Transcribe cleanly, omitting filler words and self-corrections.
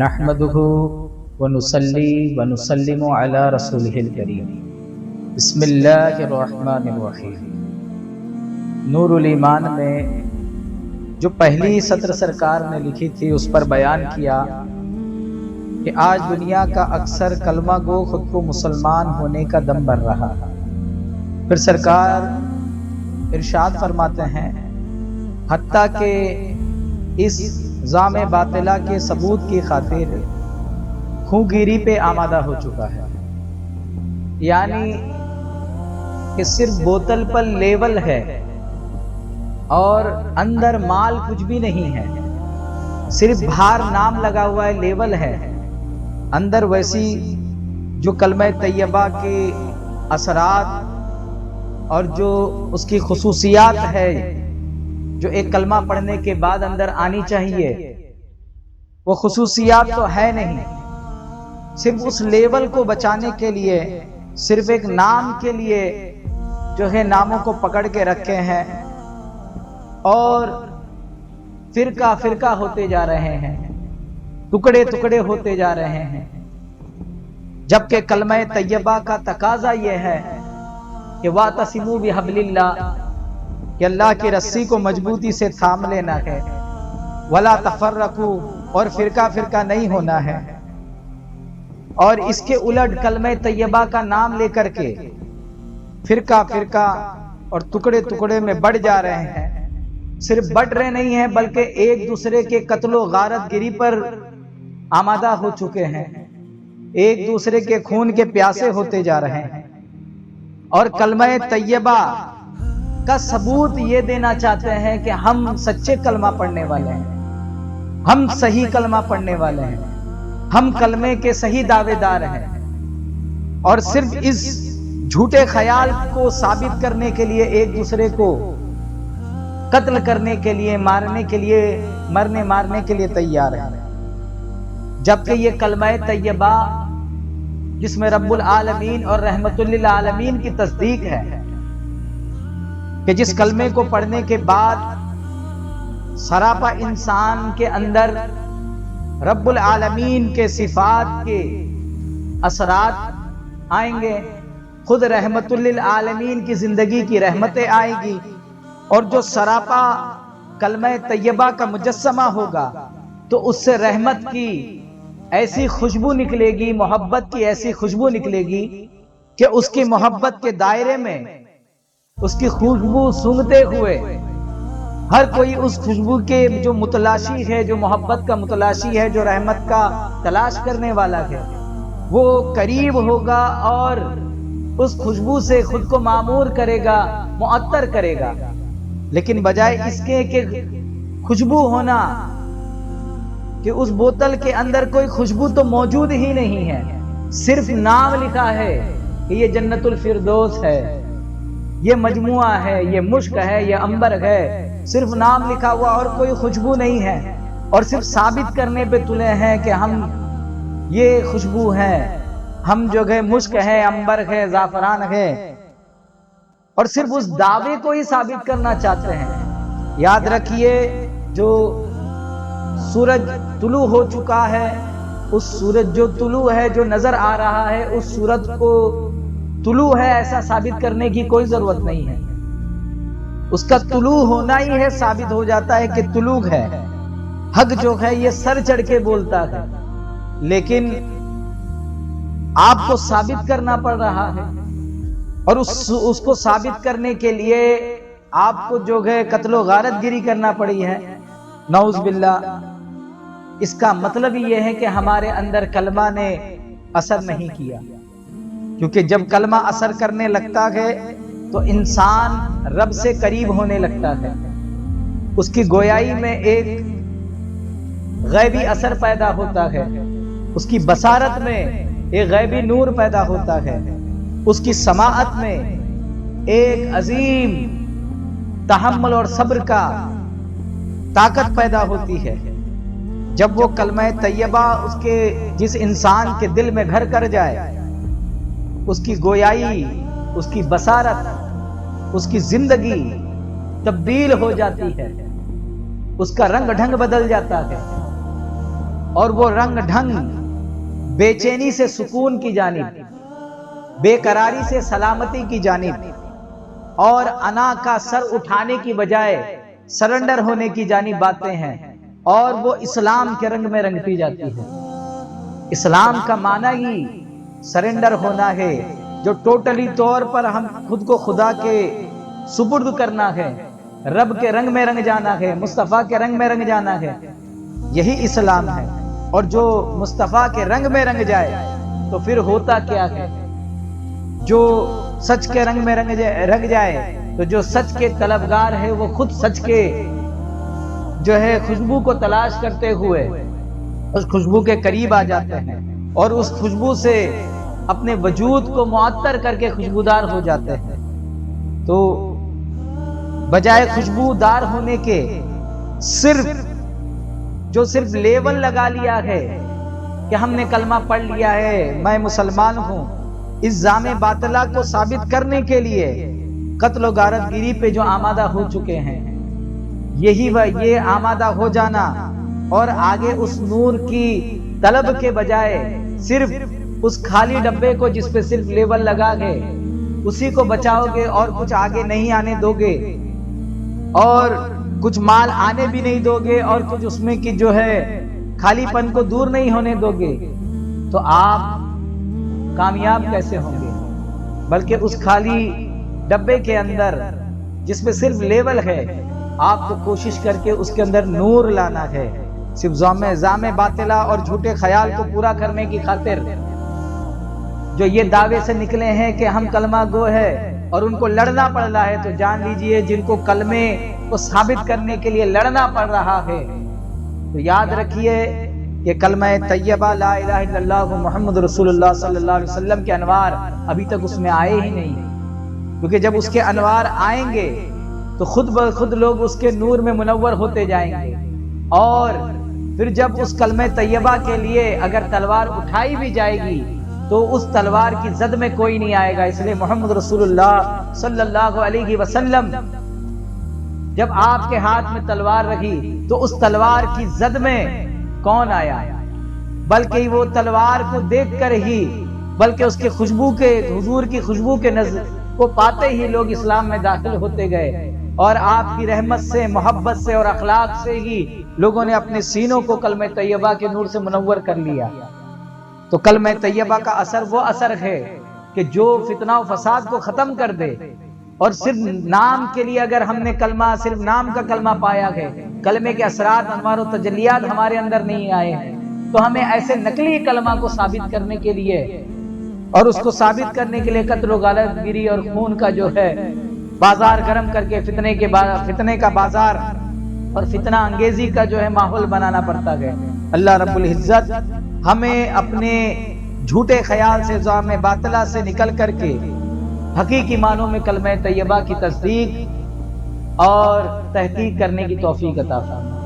نحمدہ ونصلی ونسلم علی رسولہ الکریم۔ بسم اللہ الرحمن الرحیم۔ نور الایمان میں جو پہلی سطر سرکار نے لکھی تھی اس پر بیان کیا کہ آج دنیا کا اکثر کلمہ گو خود کو مسلمان ہونے کا دم بھر رہا ہے۔ پھر سرکار ارشاد فرماتے ہیں حتیٰ کہ اس زعم باطلہ کے ثبوت کی خاطر خون گیری پہ آمادہ ہو چکا ہے، یعنی کہ صرف بوتل پر لیول ہے اور اندر مال کچھ بھی نہیں ہے، صرف باہر نام لگا ہوا ہے، لیول ہے، اندر ویسی جو کلمہ طیبہ کے اثرات اور جو اس کی خصوصیات ہے جو ایک کلمہ پڑھنے کے بعد اندر آنی چاہیے، وہ خصوصیات تو ہے نہیں۔ صرف اس لیول کو بچانے کے لیے، صرف ایک نام کے لیے جو ہے ناموں کو پکڑ کے رکھے ہیں اور فرقہ فرقہ ہوتے جا رہے ہیں، ٹکڑے ٹکڑے ہوتے جا رہے ہیں، جبکہ کلمہ طیبہ کا تقاضا یہ ہے کہ وَاعْتَصِمُوا بِحَبْلِ اللَّهِ، کہ اللہ کی رسی کو مضبوطی سے تھام لینا ہے، وَلَا تَفَرَّقُوا، اور فرقہ فرقہ نہیں ہونا ہے۔ اور اس کے الٹ کلمہ طیبہ کا نام لے کر کے فرقہ فرقہ اور ٹکڑے ٹکڑے میں بڑھ جا رہے ہیں، صرف بڑھ رہے نہیں ہیں بلکہ ایک دوسرے کے قتل و غارت گری پر آمادہ ہو چکے ہیں، ایک دوسرے کے خون کے پیاسے ہوتے جا رہے ہیں، اور کلمہ طیبہ کا ثبوت یہ دینا چاہتے ہیں کہ ہم سچے کلمہ پڑھنے والے ہیں، ہم صحیح کلمہ پڑھنے والے ہیں، ہم کلمے کے صحیح دعوے دار ہیں، اور صرف اس جھوٹے خیال کو ثابت کرنے کے لیے ایک دوسرے کو قتل کرنے کے لیے، مارنے کے لیے، مارنے کے لیے تیار ہیں، جبکہ یہ کلمہ طیبہ جس میں رب العالمین اور رحمت للعالمین کی تصدیق ہے کہ جس کلمے کو پڑھنے کے بعد سراپا انسان کے اندر رب العالمین کے صفات کے اثرات آئیں گے، خود رحمت للعالمین کی زندگی کی رحمتیں آئیں گی، اور جو سراپا کلمہ طیبہ کا مجسمہ ہوگا تو اس سے رحمت کی ایسی خوشبو نکلے گی، محبت کی ایسی خوشبو نکلے گی کہ اس کی محبت کے دائرے میں اس کی خوشبو سونگھتے ہوئے ہر کوئی اس خوشبو کے جو متلاشی ہے، جو محبت کا متلاشی ہے، جو رحمت کا تلاش کرنے والا ہے، وہ قریب ہوگا اور اس خوشبو سے خود کو معمور کرے گا، معطر کرے گا۔ لیکن بجائے اس کے کہ خوشبو ہونا، کہ اس بوتل کے اندر کوئی خوشبو تو موجود ہی نہیں ہے، صرف نام لکھا ہے کہ یہ جنت الفردوس ہے، یہ مجموعہ ہے، یہ مشک ہے، یہ عنبر ہے، صرف نام لکھا ہوا اور کوئی خوشبو نہیں ہے، اور صرف ثابت کرنے پہ تلے ہیں کہ ہم یہ خوشبو ہیں، ہم جو ہے مشک ہے، عنبر ہے، زعفران ہے، اور صرف اس دعوے کو ہی ثابت کرنا چاہتے ہیں۔ یاد رکھیے جو سورج طلوع ہو چکا ہے، اس سورج جو طلوع ہے، جو نظر آ رہا ہے، اس سورج کو طلوع ہے ایسا ثابت کرنے کی کوئی ضرورت نہیں ہے، اس کا طلوع ہونا ہی ہے ثابت ہو جاتا ہے کہ طلوع ہے۔ حق جو ہے یہ سر چڑھ کے بولتا ہے، لیکن آپ کو ثابت کرنا پڑ رہا ہے، اور اس کو ثابت کرنے کے لیے آپ کو جو ہے قتل و غارت گری کرنا پڑی ہے، نعوذ باللہ۔ اس کا مطلب یہ ہے کہ ہمارے اندر کلمہ نے اثر نہیں کیا، کیونکہ جب کلمہ اثر کرنے لگتا ہے تو انسان رب سے قریب ہونے لگتا ہے، اس کی گویائی میں ایک غیبی اثر پیدا ہوتا ہے، اس کی بصارت میں ایک غیبی نور پیدا ہوتا ہے، اس کی سماعت میں ایک عظیم تحمل اور صبر کا طاقت پیدا ہوتی ہے۔ جب وہ کلمہ طیبہ اس کے جس انسان کے دل میں گھر کر جائے، اس کی گویائی، اس کی بصارت، اس کی زندگی تبدیل ہو جاتی ہے، اس کا رنگ ڈھنگ بدل جاتا ہے، اور وہ رنگ ڈھنگ بے چینی سے سکون کی جانب، بے قراری سے سلامتی کی جانب، اور انا کا سر اٹھانے کی بجائے سرنڈر ہونے کی جانب باتیں ہیں، اور وہ اسلام کے رنگ میں رنگتی جاتی ہے۔ اسلام کا معنی ہی سرنڈر ہونا ہے، جو ٹوٹلی طور پر ہم خود کو خدا کے سپرد کرنا ہے، رب کے رنگ میں رنگ جانا ہے، مصطفیٰ کے رنگ میں رنگ جانا ہے، یہی اسلام ہے۔ اور جو مصطفیٰ کے رنگ میں رنگ جائے تو پھر ہوتا کیا ہے، جو سچ کے رنگ میں رنگ جائے تو جو سچ کے طلبگار ہے وہ خود سچ کے جو ہے خوشبو کو تلاش کرتے ہوئے اس خوشبو کے قریب آ جاتے ہیں، اور اس خوشبو سے اپنے وجود کو معطر کر کے خوشبودار ہو جاتے ہیں۔ تو بجائے خوشبودار ہونے کے صرف لیبل لگا لیا ہے کہ ہم نے کلمہ پڑھ لیا ہے، میں مسلمان ہوں، اس زعم باطلہ کو ثابت کرنے کے لیے قتل و غارت گیری پہ جو آمادہ ہو چکے ہیں، یہ آمادہ ہو جانا اور آگے اس نور کی طلب کے بجائے صرف اس خالی ڈبے کو جس پہ صرف لیبل لگا ہے اسی کو بچاؤ گے اور کچھ آگے نہیں آنے دو گے، اور کچھ مال آنے بھی نہیں دو گے، اور کچھ اس میں کی جو ہے خالی پن کو دور نہیں ہونے دو گے، تو آپ کامیاب کیسے ہوں گے؟ بلکہ اس خالی ڈبے کے اندر جس میں صرف لیبل ہے، آپ کو کوشش کر کے اس کے اندر نور لانا ہے۔ صرف زعم باطلہ اور جھوٹے خیال کو پورا کرنے کی خاطر جو یہ دعوے سے نکلے ہیں کہ ہم کلمہ گو ہے اور ان کو لڑنا پڑ رہا ہے، تو جان لیجئے جن کو کلمے کو ثابت کرنے کے لیے لڑنا پڑ رہا ہے، تو یاد رکھیے کہ کلمہ طیبہ لا الہ الا اللہ محمد رسول اللہ صلی اللہ علیہ وسلم کے انوار ابھی تک اس میں آئے ہی نہیں، کیونکہ جب اس کے انوار آئیں گے تو خود بخود لوگ اس کے نور میں منور ہوتے جائیں گے، اور پھر جب اس کلمہ طیبہ کے لیے اگر تلوار اٹھائی بھی جائے گی تو اس تلوار کی زد میں کوئی نہیں آئے گا۔ اس لیے محمد رسول اللہ صلی اللہ علیہ وسلم جب آپ کے ہاتھ میں تلوار رہی تو اس تلوار کی زد میں کون آیا؟ بلکہ وہ تلوار کو دیکھ کر ہی، بلکہ اس کے خوشبو کے حضور کی خوشبو کے نظر کو پاتے ہی لوگ اسلام میں داخل ہوتے گئے، اور آپ کی رحمت سے، محبت سے اور اخلاق سے ہی لوگوں نے اپنے سینوں کو کلمہ طیبہ کے نور سے منور کر لیا۔ تو کلمہ طیبہ کا اثر وہ اثر ہے کہ جو فتنہ و فساد کو ختم کر دے، اور صرف نام کے لیے اگر ہم نے کلمہ، صرف نام کا کلمہ پایا ہے، کلمے کے اثرات، انوار و تجلیات ہمارے اندر نہیں آئے ہیں، تو ہمیں ایسے نقلی کلمہ کو ثابت کرنے کے لیے اور اس کو ثابت کرنے کے لیے قتل و غارت گیری اور خون کا جو ہے بازار گرم کر کے فتنے کا بازار اور فتنہ انگیزی کا جو ہے ماحول بنانا پڑتا ہے۔ اللہ رب العزت ہمیں اپنے جھوٹے خیال سے، زعم باطلہ سے نکل کر کے حقیقی معنوں میں کلمہ طیبہ کی تصدیق اور تحقیق کرنے کی توفیق عطا فرمائے۔